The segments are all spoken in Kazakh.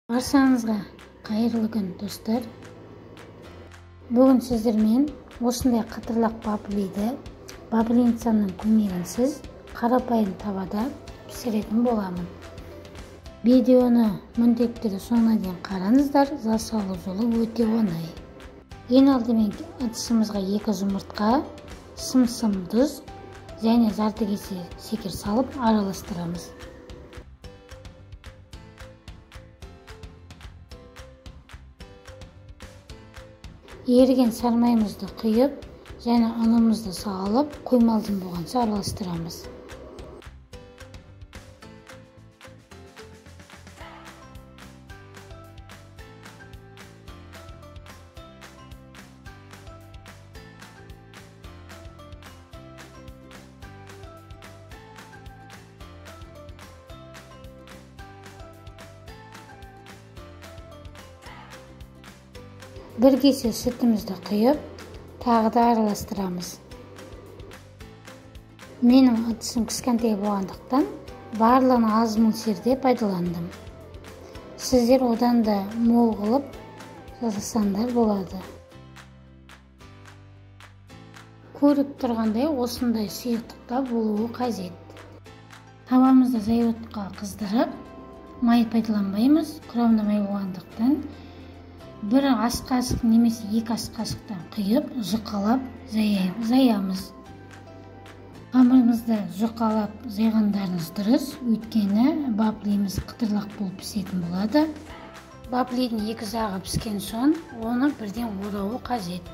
Баршаңызға қайырлы күн достар. Бүгін сіздермен осындай қатырлақ баблиницаның көмегінсіз қарапайым тавада пісіретін боламын. Видеоны міндетті соңына дейін қараңыздар, жасалу жолы өте оңай. Ең алдымен ыдысымызға 2 жұмыртқа, сым тұз және жарты кесе шекер салып араластырамыз. Еріген сармайымызды құйып, және ұнымызды салып, қоймалдың болғанша араластырамыз. Bir kese sütімізді құйып, тағы да араластырамыз. Менің ыдысым кішкентай болғандықтан, барлығын аз мөлшерде пайдаландым. Сіздер одан да мол қылып жасасаңдар болады. Көріп тұрғандай осындай сұйықтықта болуы қажет. Тавамызды зайотқа қыздырып, май пайдаланбаймыз, құрамында май болғандықтан. Bir ас қасық немесе 2 ас қасықтан құйып, жұқалап жаямыз. Қамырымызды жұқалап жайғандарыңыз дұрыс, өйткені баблиміз қытырлақ болып пісетін болады. Баблидің 2 жағы піскен соң, оны бірден орауы қажет.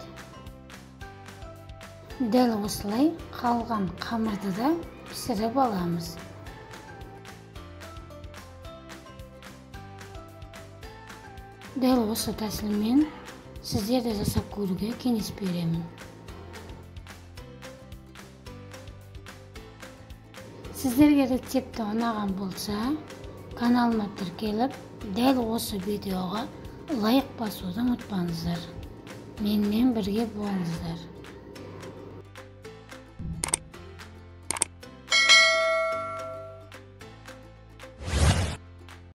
Дәл осылай қалған қамырды да пісіріп аламыз. Дәл осы тәсілмен сіздерді жасап көруге кеңес беремін. Сіздерге рецепті ұнаған болса, каналыма тіркеліп, дәл осы видеоға лайк басуды ұмытпаңыздар. Менімен бірге болыңыздар.